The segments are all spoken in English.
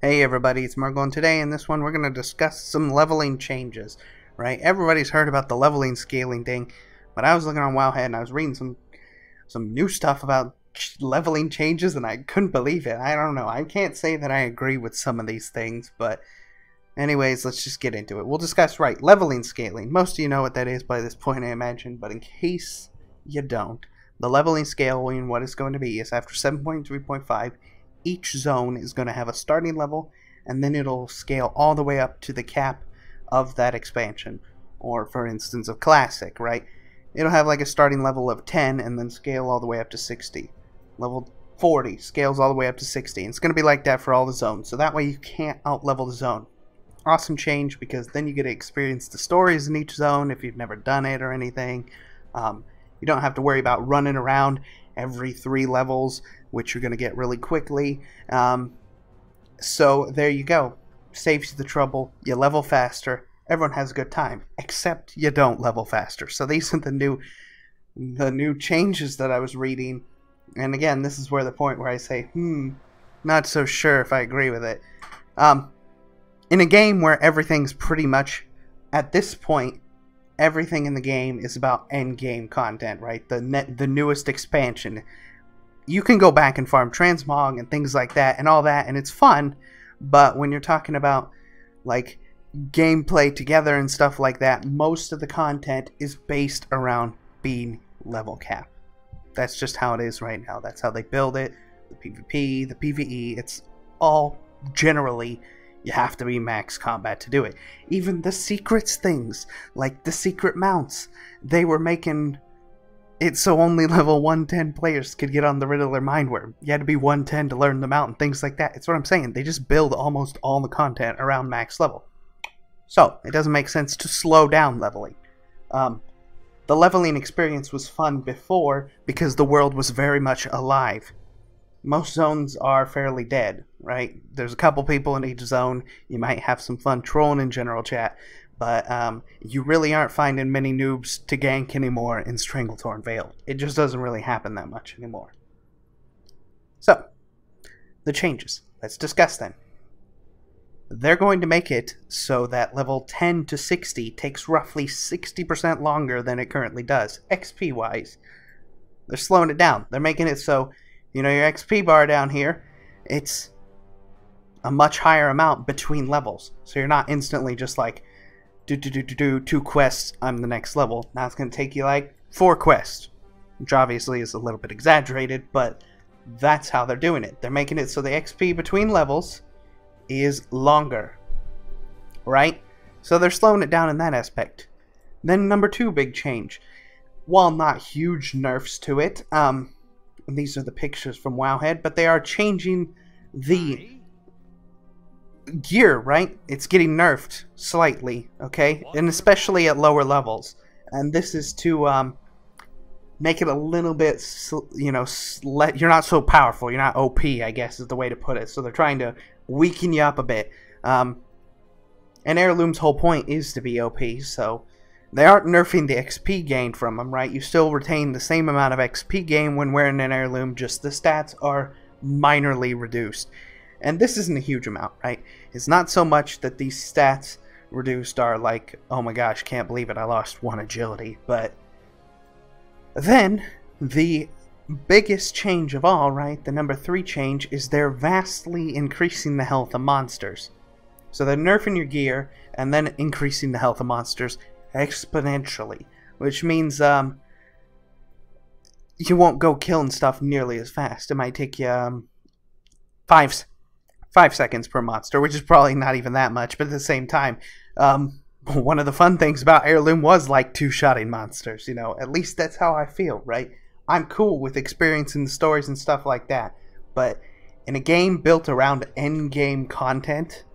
Hey everybody, it's Margo, and today in this one we're going to discuss some leveling changes, right? Everybody's heard about the leveling scaling thing, but I was looking on WoWhead and I was reading some new stuff about leveling changes and I couldn't believe it. I don't know, I can't say that I agree with some of these things, but anyways, let's just get into it. We'll discuss, right, leveling scaling. Most of you know what that is by this point, I imagine, but in case you don't, the leveling scaling, what it's going to be is after 7.3.5, each zone is going to have a starting level, and then it'll scale all the way up to the cap of that expansion. Or, for instance, of Classic, right? It'll have like a starting level of 10 and then scale all the way up to 60. Level 40 scales all the way up to 60. And it's going to be like that for all the zones, so that way you can't out-level the zone. Awesome change, because then you get to experience the stories in each zone if you've never done it or anything. You don't have to worry about running around every 3 levels, which you're going to get really quickly. So there you go. Saves you the trouble. You level faster. Everyone has a good time, except you don't level faster. So these are the new changes that I was reading. And again, this is where the point where I say, not so sure if I agree with it. In a game where everything's pretty much, at this point, everything in the game is about end game content, right? The newest expansion. You can go back and farm transmog and things like that and all that, and it's fun, but when you're talking about like gameplay together and stuff like that, most of the content is based around being level cap. That's just how it is right now. That's how they build it. The PvP, the PvE, it's all generally you have to be max combat to do it. Even the secrets things, like the secret mounts, they were making it so only level 110 players could get on the Riddler Mindworm. You had to be 110 to learn the mount and things like that. It's what I'm saying. They just build almost all the content around max level. So, it doesn't make sense to slow down leveling. The leveling experience was fun before because the world was very much alive. Most zones are fairly dead, right? There's a couple people in each zone. You might have some fun trolling in general chat, but you really aren't finding many noobs to gank anymore in Strangletorn Vale. It just doesn't really happen that much anymore. So, the changes. Let's discuss them. They're going to make it so that level 10 to 60 takes roughly 60% longer than it currently does, XP-wise. They're slowing it down. They're making it so, you know, your XP bar down here, it's a much higher amount between levels. So you're not instantly just like, do 2 quests, I'm the next level. Now it's going to take you like 4 quests, which obviously is a little bit exaggerated, but that's how they're doing it. They're making it so the XP between levels is longer, right? So they're slowing it down in that aspect. Then number 2 big change. While not huge nerfs to it, these are the pictures from WoWhead, but they are changing the gear, right? It's getting nerfed slightly, okay? And especially at lower levels. And this is to make it a little bit, you know, you're not so powerful. You're not OP, I guess is the way to put it. So they're trying to weaken you up a bit. And Heirloom's whole point is to be OP, so they aren't nerfing the XP gained from them, right? You still retain the same amount of XP gain when wearing an Heirloom, just the stats are minorly reduced. And this isn't a huge amount, right? It's not so much that these stats reduced are like, oh my gosh, can't believe it, I lost 1 agility. But then, the biggest change of all, right, the number 3 change, is they're vastly increasing the health of monsters. So they're nerfing your gear, and then increasing the health of monsters exponentially, which means you won't go killing stuff nearly as fast. It might take you 5 seconds per monster, which is probably not even that much, but at the same time, one of the fun things about Heirloom was like 2-shotting monsters, you know, at least that's how I feel, right? I'm cool with experiencing the stories and stuff like that, but in a game built around end-game content,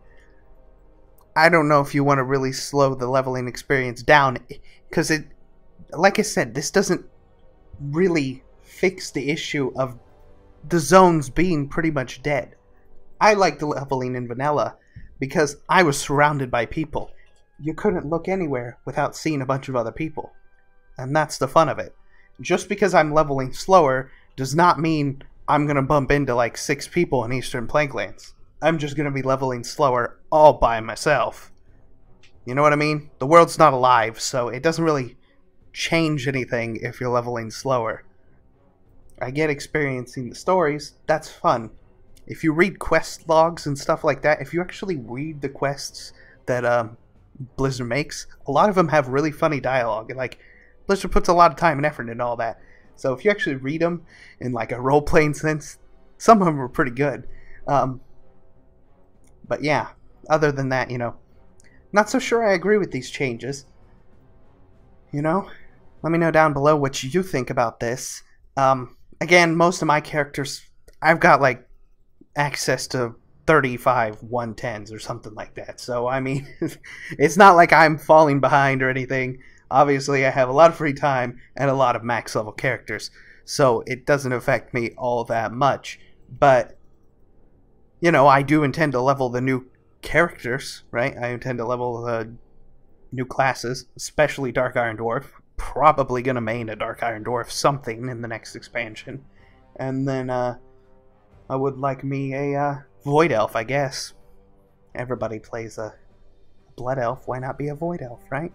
I don't know if you want to really slow the leveling experience down, because it, like I said, this doesn't really fix the issue of the zones being pretty much dead. I like the leveling in vanilla because I was surrounded by people. You couldn't look anywhere without seeing a bunch of other people, and that's the fun of it. Just because I'm leveling slower does not mean I'm going to bump into like 6 people in Eastern Plaguelands. I'm just going to be leveling slower all by myself. You know what I mean? The world's not alive, so it doesn't really change anything if you're leveling slower. I get experiencing the stories. That's fun. If you read quest logs and stuff like that, if you actually read the quests that Blizzard makes, a lot of them have really funny dialogue. And, like, Blizzard puts a lot of time and effort into all that. So if you actually read them in, like, a role-playing sense, some of them are pretty good. But yeah, other than that, you know, not so sure I agree with these changes. You know? Let me know down below what you think about this. Again, most of my characters, I've got, like, access to 35 110s or something like that. So, I mean, it's not like I'm falling behind or anything. Obviously, I have a lot of free time and a lot of max level characters. So, it doesn't affect me all that much. But, you know, I do intend to level the new characters, right? I intend to level the new classes, especially Dark Iron Dwarf. Probably going to main a Dark Iron Dwarf something in the next expansion. And then, I would like me a Void Elf, I guess. Everybody plays a Blood Elf. Why not be a Void Elf, right?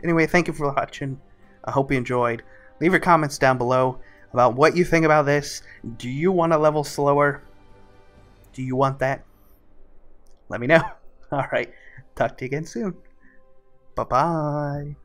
Anyway, thank you for watching. I hope you enjoyed. Leave your comments down below about what you think about this. Do you want to level slower? Do you want that? Let me know. Alright, talk to you again soon. Bye-bye.